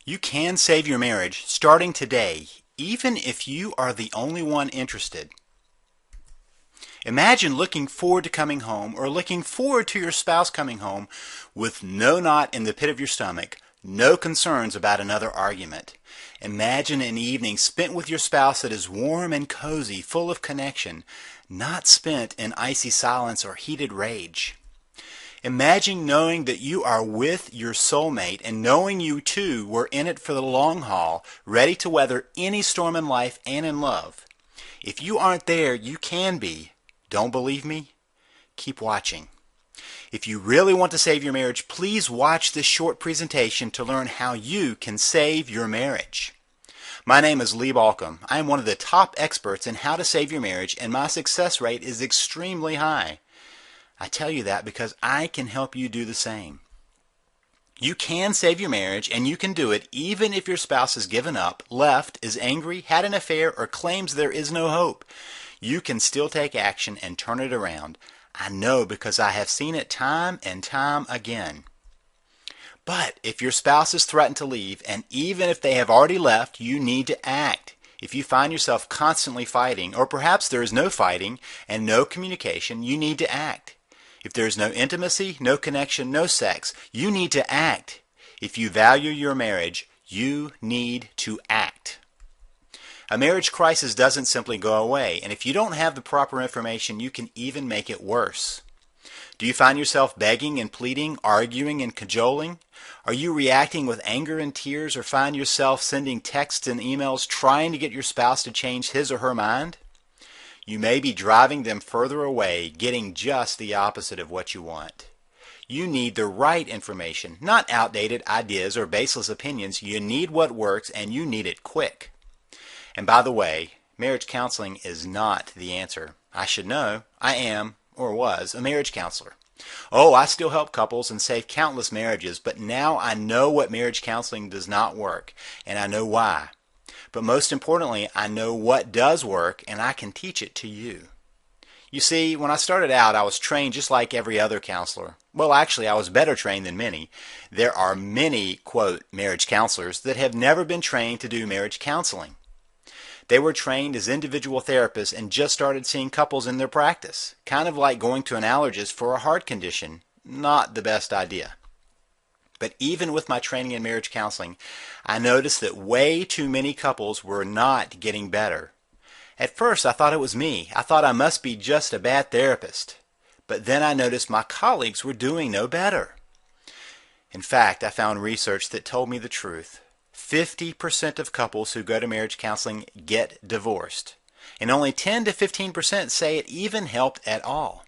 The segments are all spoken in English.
You can save your marriage starting today, even if you are the only one interested. Imagine looking forward to coming home or looking forward to your spouse coming home with no knot in the pit of your stomach, no concerns about another argument. Imagine an evening spent with your spouse that is warm and cozy, full of connection, not spent in icy silence or heated rage. Imagine knowing that you are with your soulmate and knowing you two were in it for the long haul, ready to weather any storm in life and in love. If you aren't there, you can be. Don't believe me? Keep watching. If you really want to save your marriage, please watch this short presentation to learn how you can save your marriage. My name is Baucom. I am one of the top experts in how to save your marriage, and my success rate is extremely high. I tell you that because I can help you do the same. You can save your marriage, and you can do it even if your spouse has given up, left, is angry, had an affair, or claims there is no hope. You can still take action and turn it around. I know because I have seen it time and time again. But if your spouse has threatened to leave, and even if they have already left, you need to act. If you find yourself constantly fighting, or perhaps there is no fighting and no communication, you need to act. If there is no intimacy, no connection, no sex, you need to act. If you value your marriage, you need to act. A marriage crisis doesn't simply go away, and if you don't have the proper information, you can even make it worse. Do you find yourself begging and pleading, arguing and cajoling? Are you reacting with anger and tears, or find yourself sending texts and emails trying to get your spouse to change his or her mind? You may be driving them further away, getting just the opposite of what you want. You need the right information, not outdated ideas or baseless opinions. You need what works, and you need it quick. And by the way, marriage counseling is not the answer. I should know. I am, or was, a marriage counselor. Oh, I still help couples and save countless marriages, but now I know what marriage counseling does not work, and I know why. But most importantly, I know what does work, and I can teach it to you. You see, when I started out, I was trained just like every other counselor. Well, actually, I was better trained than many. There are many, quote, marriage counselors that have never been trained to do marriage counseling. They were trained as individual therapists and just started seeing couples in their practice. Kind of like going to an allergist for a heart condition. Not the best idea. But even with my training in marriage counseling, I noticed that way too many couples were not getting better. At first, I thought it was me. I thought I must be just a bad therapist. But then I noticed my colleagues were doing no better. In fact, I found research that told me the truth. 50% of couples who go to marriage counseling get divorced, and only 10 to 15% say it even helped at all.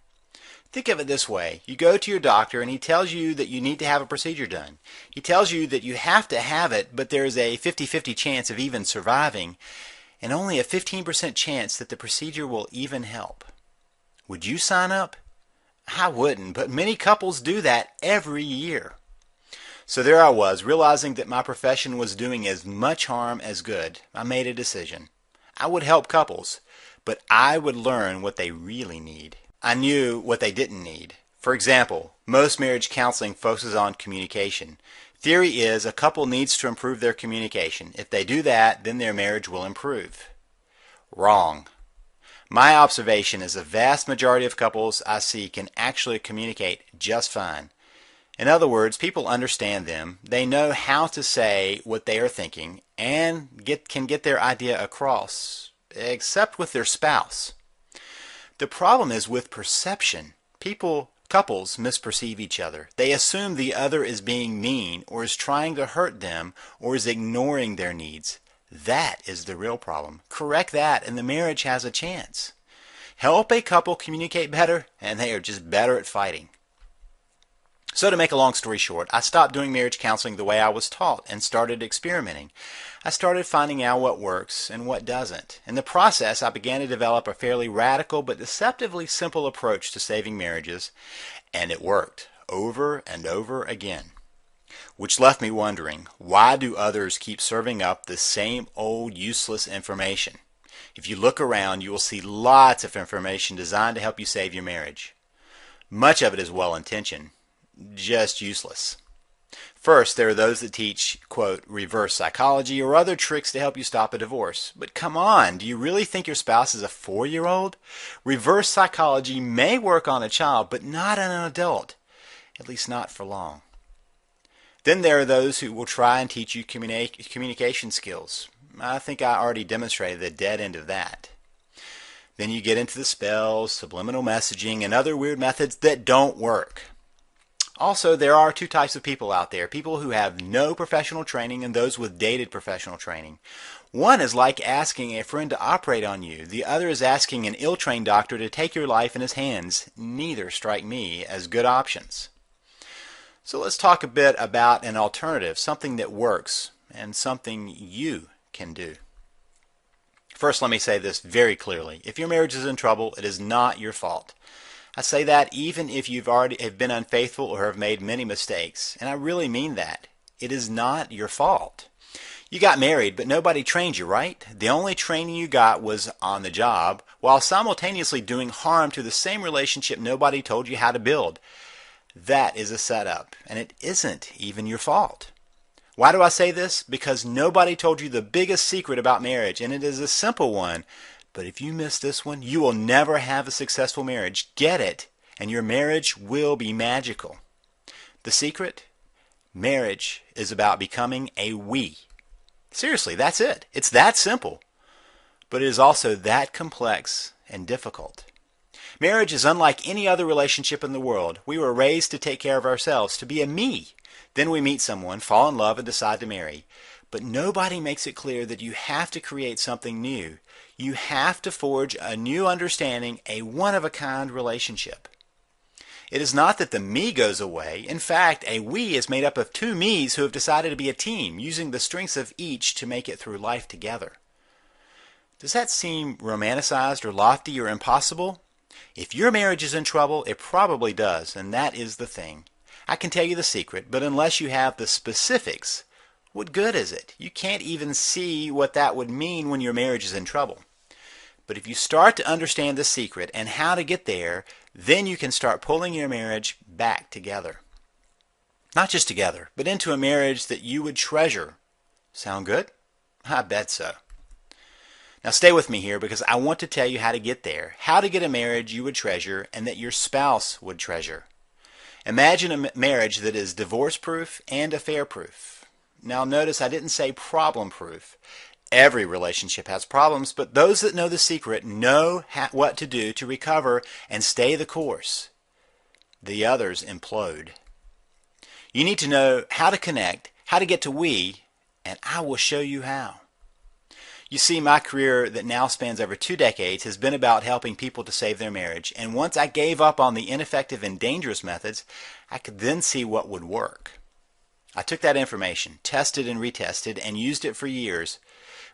Think of it this way. You go to your doctor and he tells you that you need to have a procedure done. He tells you that you have to have it, but there's a 50-50 chance of even surviving, and only a 15% chance that the procedure will even help. Would you sign up? I wouldn't, but many couples do that every year. So there I was, realizing that my profession was doing as much harm as good. I made a decision. I would help couples, but I would learn what they really need. I knew what they didn't need. For example, most marriage counseling focuses on communication. Theory is a couple needs to improve their communication. If they do that, then their marriage will improve. Wrong. My observation is the vast majority of couples I see can actually communicate just fine. In other words, people understand them, they know how to say what they are thinking, and can get their idea across, except with their spouse. The problem is with perception. Couples misperceive each other. They assume the other is being mean, or is trying to hurt them, or is ignoring their needs. That is the real problem. Correct that, and the marriage has a chance. Help a couple communicate better, and they are just better at fighting. So to make a long story short, I stopped doing marriage counseling the way I was taught and started experimenting. I started finding out what works and what doesn't. In the process, I began to develop a fairly radical but deceptively simple approach to saving marriages, and it worked over and over again. Which left me wondering, why do others keep serving up the same old useless information? If you look around, you will see lots of information designed to help you save your marriage. Much of it is well-intentioned. Just useless. First, there are those that teach, quote, reverse psychology or other tricks to help you stop a divorce. But come on, do you really think your spouse is a 4-year-old? Reverse psychology may work on a child, but not on an adult, at least not for long. Then there are those who will try and teach you communication skills. I think I already demonstrated the dead end of that. Then you get into the spells, subliminal messaging, and other weird methods that don't work. Also, there are two types of people out there, people who have no professional training and those with dated professional training. One is like asking a friend to operate on you. The other is asking an ill-trained doctor to take your life in his hands. Neither strike me as good options. So let's talk a bit about an alternative, something that works and something you can do. First, let me say this very clearly. If your marriage is in trouble, it is not your fault. I say that even if you've already have been unfaithful or have made many mistakes. And I really mean that. It is not your fault. You got married, but nobody trained you, right? The only training you got was on the job, while simultaneously doing harm to the same relationship nobody told you how to build. That is a setup, and it isn't even your fault. Why do I say this? Because nobody told you the biggest secret about marriage, and it is a simple one. But if you miss this one, you will never have a successful marriage. Get it, and your marriage will be magical. The secret? Marriage is about becoming a we. Seriously, that's it. It's that simple. But it is also that complex and difficult. Marriage is unlike any other relationship in the world. We were raised to take care of ourselves, to be a me. Then we meet someone, fall in love, and decide to marry. But nobody makes it clear that you have to create something new. You have to forge a new understanding, a one-of-a-kind relationship. It is not that the me goes away. In fact, a we is made up of two me's who have decided to be a team, using the strengths of each to make it through life together. Does that seem romanticized or lofty or impossible? If your marriage is in trouble, it probably does, and that is the thing. I can tell you the secret, but unless you have the specifics, what good is it? You can't even see what that would mean when your marriage is in trouble. But if you start to understand the secret and how to get there, then you can start pulling your marriage back together. Not just together, but into a marriage that you would treasure. Sound good? I bet so. Now stay with me here because I want to tell you how to get there, how to get a marriage you would treasure and that your spouse would treasure. Imagine a marriage that is divorce-proof and affair-proof. Now notice I didn't say problem-proof. Every relationship has problems, but those that know the secret know what to do to recover and stay the course. The others implode. You need to know how to connect, how to get to we, and I will show you how. You see, my career that now spans over 2 decades has been about helping people to save their marriage, and once I gave up on the ineffective and dangerous methods, I could then see what would work. I took that information, tested and retested, and used it for years.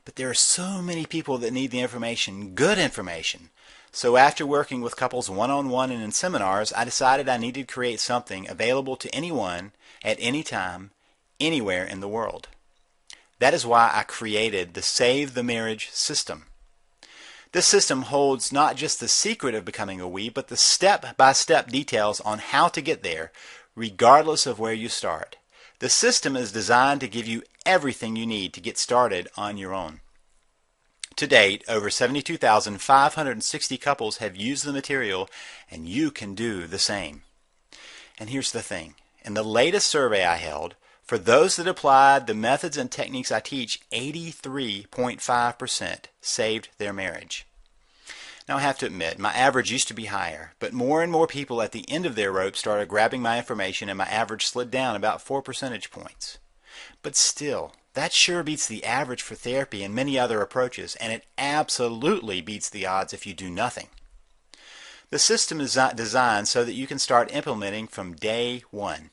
But there are so many people that need the information, good information. So after working with couples one-on-one and in seminars, I decided I needed to create something available to anyone, at any time, anywhere in the world. That is why I created the Save the Marriage system. This system holds not just the secret of becoming a we, but the step-by-step details on how to get there, regardless of where you start. The system is designed to give you everything you need to get started on your own. To date, over 72,560 couples have used the material, and you can do the same. And here's the thing. In the latest survey I held, for those that applied the methods and techniques I teach, 83.5% saved their marriage. Now I have to admit, my average used to be higher, but more and more people at the end of their rope started grabbing my information and my average slid down about 4 percentage points. But still, that sure beats the average for therapy and many other approaches, and it absolutely beats the odds if you do nothing. The system is designed so that you can start implementing from day one.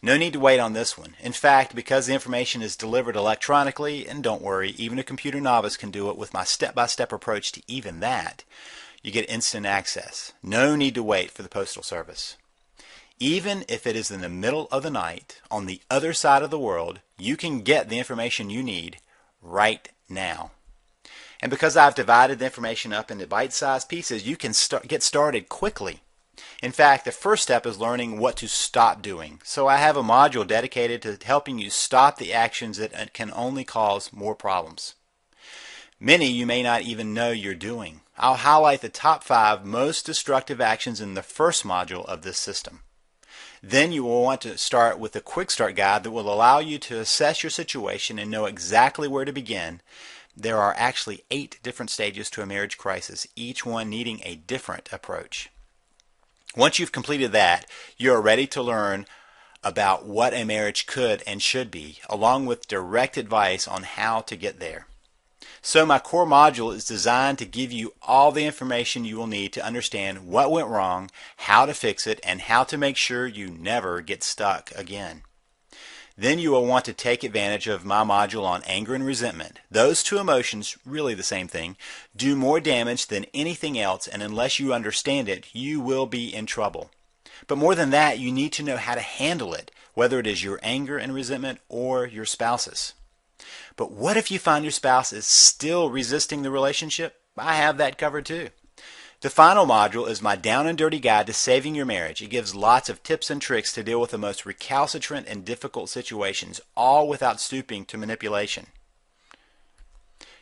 No need to wait on this one. In fact, because the information is delivered electronically, and don't worry, even a computer novice can do it with my step-by-step approach to even that, you get instant access. No need to wait for the postal service. Even if it is in the middle of the night, on the other side of the world, you can get the information you need right now. And because I've divided the information up into bite-sized pieces, you can get started quickly. In fact, the first step is learning what to stop doing. So I have a module dedicated to helping you stop the actions that can only cause more problems. Many you may not even know you're doing. I'll highlight the top 5 most destructive actions in the first module of this system. Then you will want to start with a quick start guide that will allow you to assess your situation and know exactly where to begin. There are actually 8 different stages to a marriage crisis, each one needing a different approach. Once you've completed that, you are ready to learn about what a marriage could and should be, along with direct advice on how to get there. So my core module is designed to give you all the information you will need to understand what went wrong, how to fix it, and how to make sure you never get stuck again. Then you will want to take advantage of my module on anger and resentment. Those 2 emotions, really the same thing, do more damage than anything else, and unless you understand it, you will be in trouble. But more than that, you need to know how to handle it, whether it is your anger and resentment or your spouse's. But what if you find your spouse is still resisting the relationship? I have that covered too. The final module is my down and dirty guide to saving your marriage. It gives lots of tips and tricks to deal with the most recalcitrant and difficult situations, all without stooping to manipulation.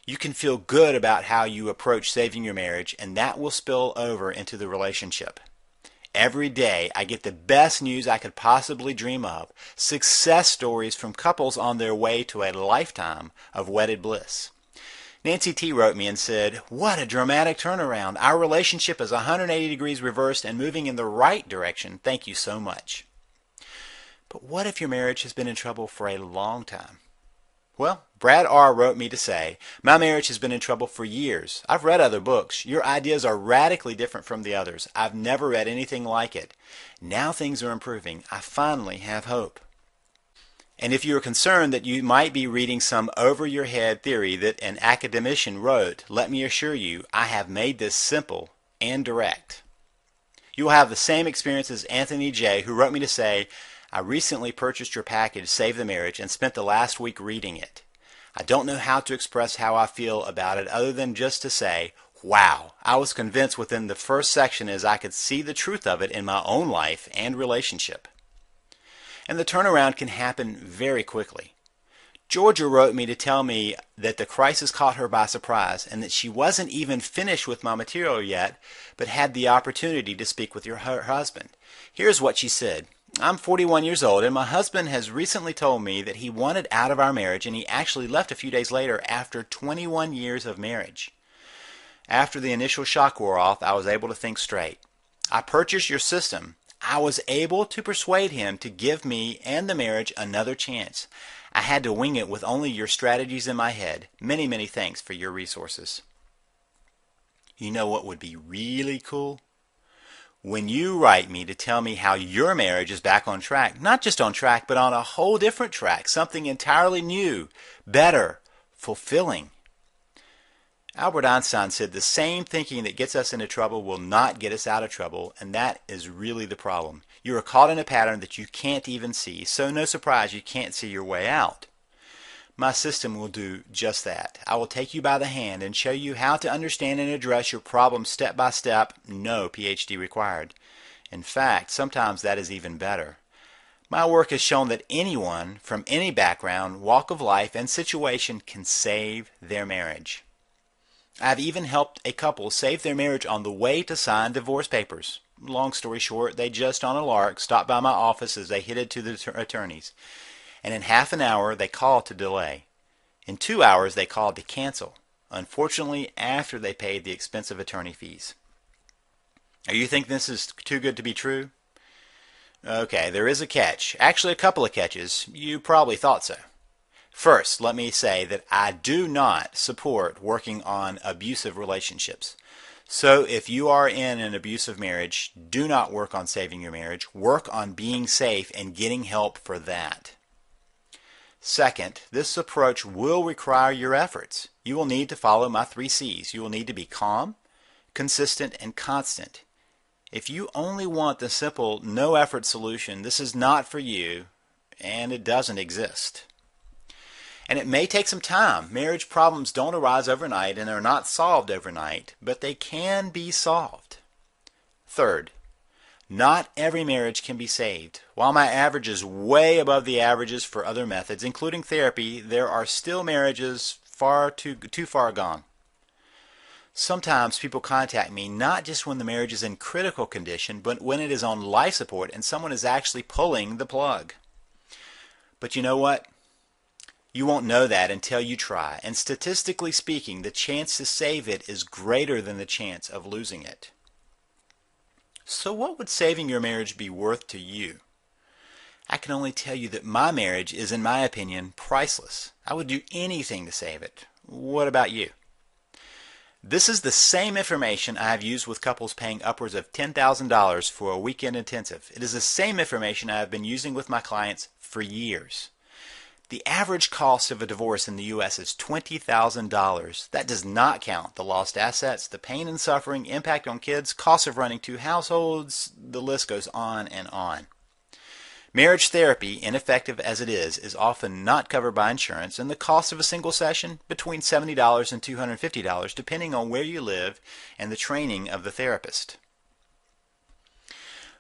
You can feel good about how you approach saving your marriage, and that will spill over into the relationship. Every day I get the best news I could possibly dream of, success stories from couples on their way to a lifetime of wedded bliss. Nancy T. wrote me and said, "What a dramatic turnaround. Our relationship is 180 degrees reversed and moving in the right direction. Thank you so much." But what if your marriage has been in trouble for a long time? Well, Brad R. wrote me to say, "My marriage has been in trouble for years. I've read other books. Your ideas are radically different from the others. I've never read anything like it. Now things are improving. I finally have hope." And if you are concerned that you might be reading some over-your-head theory that an academician wrote, let me assure you, I have made this simple and direct. You will have the same experience as Anthony J., who wrote me to say, "I recently purchased your package, Save the Marriage, and spent the last week reading it. I don't know how to express how I feel about it other than just to say, wow, I was convinced within the first section as I could see the truth of it in my own life and relationship." And the turnaround can happen very quickly. Georgia wrote me to tell me that the crisis caught her by surprise and that she wasn't even finished with my material yet, but had the opportunity to speak with her husband. Here's what she said. "I'm 41 years old and my husband has recently told me that he wanted out of our marriage, and he actually left a few days later after 21 years of marriage. After the initial shock wore off, I was able to think straight. I purchased your system. I was able to persuade him to give me and the marriage another chance. I had to wing it with only your strategies in my head. Many, many thanks for your resources." You know what would be really cool? When you write me to tell me how your marriage is back on track, not just on track, but on a whole different track, something entirely new, better, fulfilling. Albert Einstein said the same thinking that gets us into trouble will not get us out of trouble, and that is really the problem. You are caught in a pattern that you can't even see, so no surprise you can't see your way out. My system will do just that. I will take you by the hand and show you how to understand and address your problems step by step, no Ph.D. required. In fact, sometimes that is even better. My work has shown that anyone from any background, walk of life, and situation can save their marriage. I've even helped a couple save their marriage on the way to sign divorce papers. Long story short, they just on a lark stopped by my office as they headed to the attorneys. And in half an hour they called to delay. In 2 hours they called to cancel, unfortunately after they paid the expensive attorney fees. Now you think this is too good to be true? Okay, there is a catch. Actually a couple of catches. You probably thought so. First, let me say that I do not support working on abusive relationships. So if you are in an abusive marriage, do not work on saving your marriage. Work on being safe and getting help for that. Second, this approach will require your efforts. You will need to follow my 3 C's. You will need to be calm, consistent, and constant. If you only want the simple, no-effort solution, this is not for you, and it doesn't exist. And it may take some time. Marriage problems don't arise overnight and are not solved overnight, but they can be solved. Third, Not every marriage can be saved. While my average is way above the averages for other methods, including therapy, there are still marriages too far gone. Sometimes people contact me not just when the marriage is in critical condition, but when it is on life support and someone is actually pulling the plug. But you know what? You won't know that until you try, and statistically speaking, the chance to save it is greater than the chance of losing it. So what would saving your marriage be worth to you? I can only tell you that my marriage is, in my opinion, priceless. I would do anything to save it. What about you? This is the same information I have used with couples paying upwards of $10,000 for a weekend intensive. It is the same information I have been using with my clients for years. The average cost of a divorce in the U.S. is $20,000. That does not count the lost assets, the pain and suffering, impact on kids, cost of running two households, the list goes on and on. Marriage therapy, ineffective as it is often not covered by insurance, and the cost of a single session between $70 and $250 depending on where you live and the training of the therapist.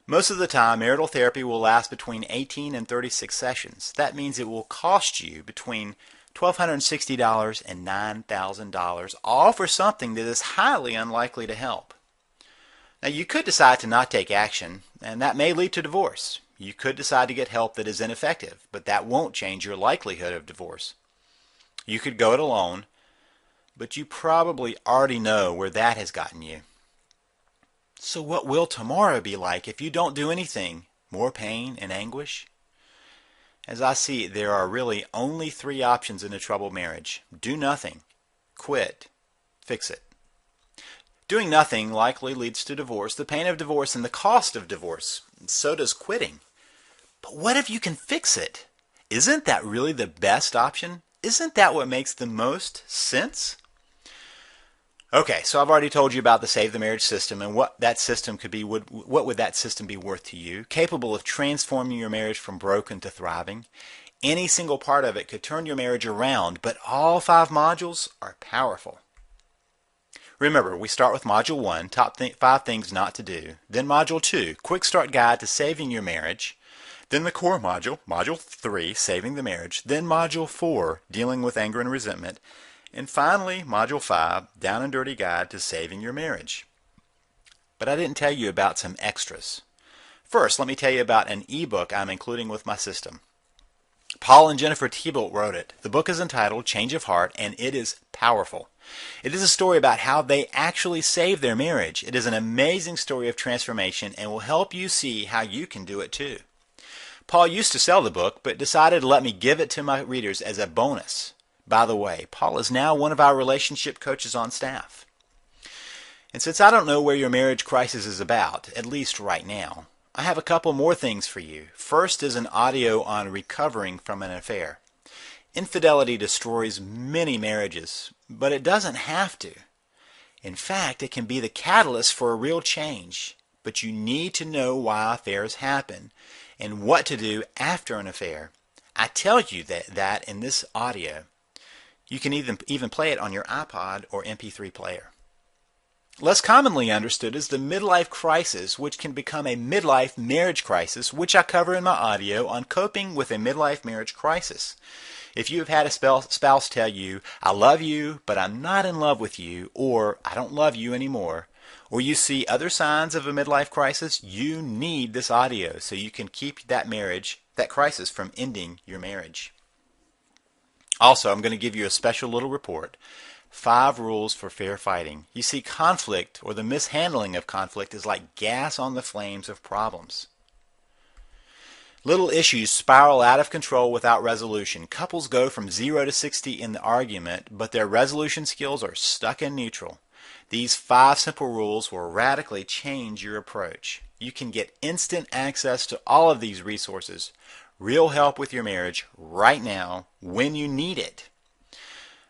Most of the time, marital therapy will last between 18 and 36 sessions. That means it will cost you between $1,260 and $9,000, all for something that is highly unlikely to help. Now, you could decide to not take action, and that may lead to divorce. You could decide to get help that is ineffective, but that won't change your likelihood of divorce. You could go it alone, but you probably already know where that has gotten you. So what will tomorrow be like if you don't do anything? More pain and anguish? As I see it, there are really only three options in a troubled marriage. Do nothing, quit, fix it. Doing nothing likely leads to divorce, the pain of divorce, and the cost of divorce. So does quitting. But what if you can fix it? Isn't that really the best option? Isn't that what makes the most sense? Okay, so I've already told you about the Save the Marriage system and what that system could be. What would that system be worth to you? Capable of transforming your marriage from broken to thriving. Any single part of it could turn your marriage around, but all 5 modules are powerful. Remember, we start with Module 1, top 5 things not to do. Then Module 2, Quick Start Guide to Saving Your Marriage. Then the core module, Module 3, Saving the Marriage. Then Module 4, Dealing with Anger and Resentment. And finally, Module 5, Down and Dirty Guide to Saving Your Marriage. But I didn't tell you about some extras. First, let me tell you about an ebook I'm including with my system. Paul and Jennifer Thibault wrote it. The book is entitled Change of Heart, and it is powerful. It is a story about how they actually saved their marriage. It is an amazing story of transformation and will help you see how you can do it too. Paul used to sell the book, but decided to let me give it to my readers as a bonus. By the way, Paul is now one of our relationship coaches on staff. And since I don't know where your marriage crisis is about, at least right now, I have a couple more things for you. First is an audio on recovering from an affair. Infidelity destroys many marriages, but it doesn't have to. In fact, it can be the catalyst for a real change. But you need to know why affairs happen and what to do after an affair. I tell you that in this audio. You can even play it on your iPod or MP3 player. Less commonly understood is the midlife crisis, which can become a midlife marriage crisis, which I cover in my audio on coping with a midlife marriage crisis. If you have had a spouse tell you, I love you, but I'm not in love with you, or I don't love you anymore, or you see other signs of a midlife crisis, you need this audio so you can keep that crisis from ending your marriage. Also, I'm going to give you a special little report. 5 rules for fair fighting. You see, conflict or the mishandling of conflict is like gas on the flames of problems. Little issues spiral out of control without resolution. Couples go from 0 to 60 in the argument, but their resolution skills are stuck in neutral. These 5 simple rules will radically change your approach. You can get instant access to all of these resources. Real help with your marriage right now when you need it.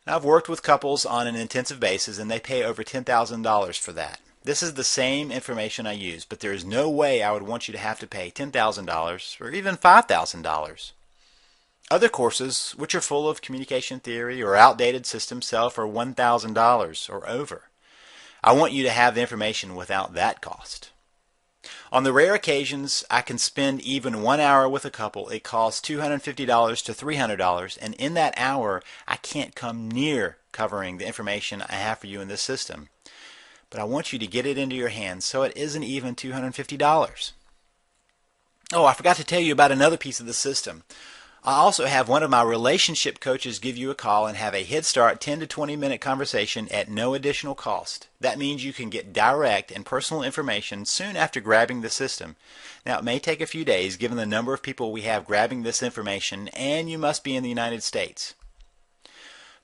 Now, I've worked with couples on an intensive basis and they pay over $10,000 for that. This is the same information I use, but there is no way I would want you to have to pay $10,000 or even $5,000. Other courses, which are full of communication theory or outdated systems, sell for $1,000 or over. I want you to have the information without that cost. On the rare occasions I can spend even 1 hour with a couple, it costs $250 to $300, and in that hour I can't come near covering the information I have for you in this system. But I want you to get it into your hands so it isn't even $250. Oh, I forgot to tell you about another piece of the system. I also have one of my relationship coaches give you a call and have a Head Start 10 to 20 minute conversation at no additional cost. That means you can get direct and personal information soon after grabbing the system. Now, it may take a few days given the number of people we have grabbing this information, and you must be in the United States.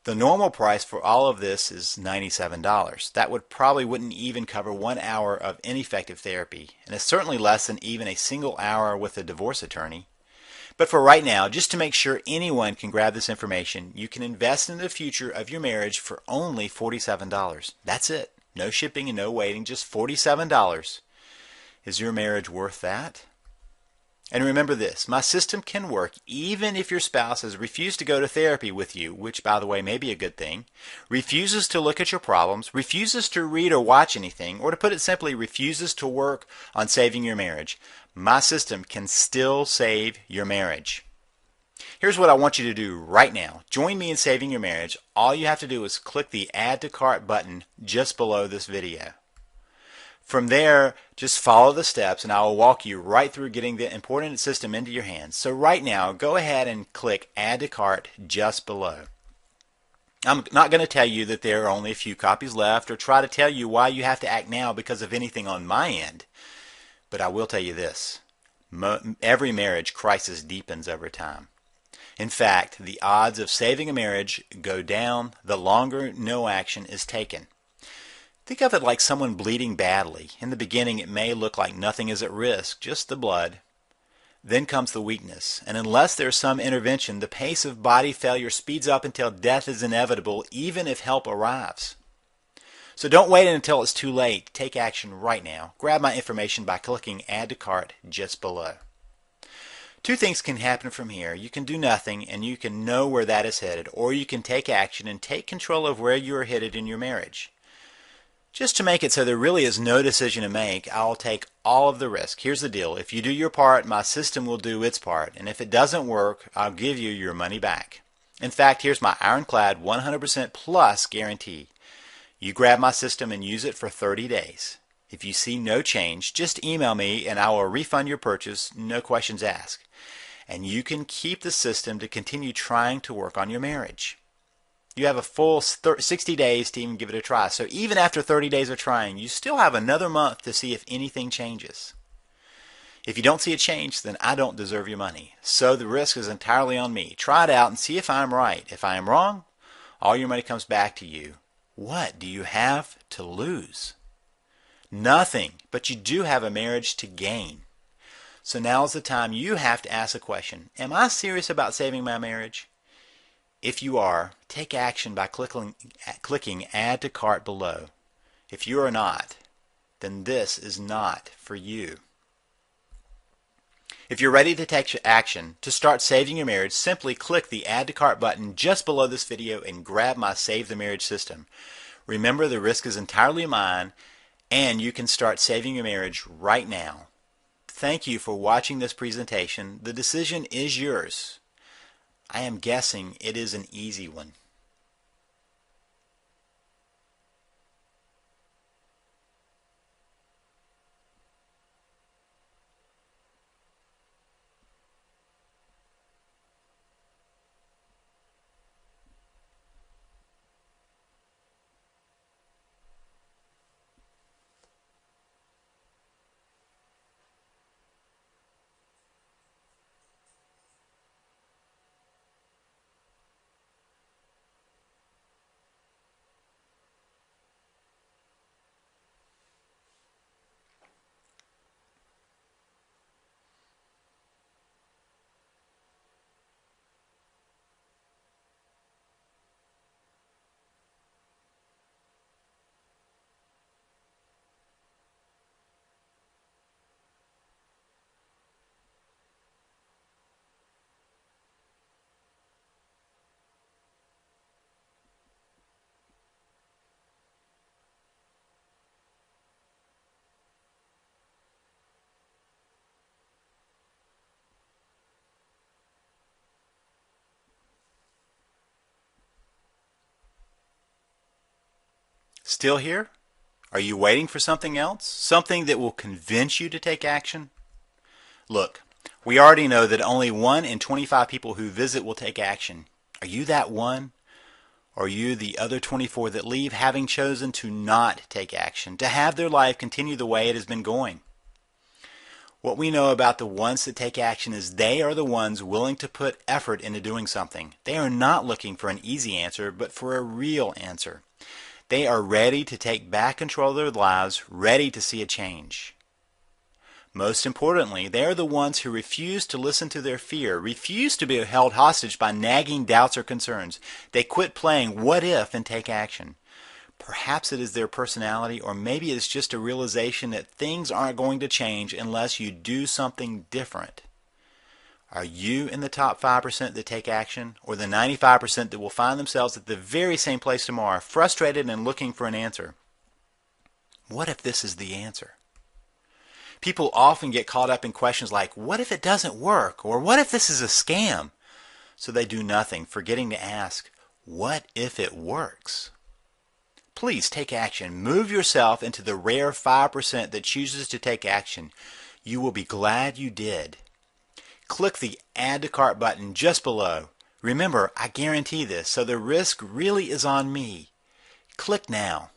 The normal price for all of this is $97. That wouldn't even cover 1 hour of ineffective therapy, and it's certainly less than even a single hour with a divorce attorney. But for right now, just to make sure anyone can grab this information, you can invest in the future of your marriage for only $47. That's it. No shipping and no waiting, just $47. Is your marriage worth that? And remember this, my system can work even if your spouse has refused to go to therapy with you, which by the way may be a good thing, refuses to look at your problems, refuses to read or watch anything, or to put it simply, refuses to work on saving your marriage. My system can still save your marriage. Here's what I want you to do right now. Join me in saving your marriage. All you have to do is click the Add to Cart button just below this video. From there, just follow the steps and I will walk you right through getting the important system into your hands. So right now, go ahead and click Add to Cart just below. I'm not going to tell you that there are only a few copies left or try to tell you why you have to act now because of anything on my end. But I will tell you this, every marriage crisis deepens over time. In fact, the odds of saving a marriage go down the longer no action is taken. Think of it like someone bleeding badly. In the beginning, it may look like nothing is at risk, just the blood. Then comes the weakness, and unless there's some intervention, the pace of body failure speeds up until death is inevitable, even if help arrives. So don't wait until it's too late. Take action right now. Grab my information by clicking Add to Cart just below. Two things can happen from here. You can do nothing and you can know where that is headed, or you can take action and take control of where you are headed in your marriage. Just to make it so there really is no decision to make, I'll take all of the risk. Here's the deal. If you do your part, my system will do its part. And if it doesn't work, I'll give you your money back. In fact, here's my ironclad 100% plus guarantee. You grab my system and use it for 30 days. If you see no change, just email me and I will refund your purchase, no questions asked. And you can keep the system to continue trying to work on your marriage. You have a full 60 days to even give it a try. So even after 30 days of trying, you still have another month to see if anything changes. If you don't see a change, then I don't deserve your money. So the risk is entirely on me. Try it out and see if I'm right. If I am wrong, all your money comes back to you. What do you have to lose? Nothing, but you do have a marriage to gain. So now is the time you have to ask a question. Am I serious about saving my marriage? If you are, take action by clicking Add to Cart below. If you are not, then this is not for you. If you're ready to take action to start saving your marriage, simply click the Add to Cart button just below this video and grab my Save the Marriage system. Remember, the risk is entirely mine, and you can start saving your marriage right now. Thank you for watching this presentation. The decision is yours. I am guessing it is an easy one. Still here? Are you waiting for something else? Something that will convince you to take action? Look, we already know that only 1 in 25 people who visit will take action. Are you that one? Or are you the other 24 that leave having chosen to not take action, to have their life continue the way it has been going? What we know about the ones that take action is they are the ones willing to put effort into doing something. They are not looking for an easy answer, but for a real answer. They are ready to take back control of their lives, ready to see a change. Most importantly, they are the ones who refuse to listen to their fear, refuse to be held hostage by nagging doubts or concerns. They quit playing what if and take action. Perhaps it is their personality, or maybe it's just a realization that things aren't going to change unless you do something different. Are you in the top 5% that take action, or the 95% that will find themselves at the very same place tomorrow, frustrated and looking for an answer? What if this is the answer? People often get caught up in questions like, what if it doesn't work? Or what if this is a scam? So they do nothing, forgetting to ask, what if it works? Please take action. Move yourself into the rare 5% that chooses to take action. You will be glad you did. Click the Add to Cart button just below. Remember, I guarantee this, so the risk really is on me. Click now.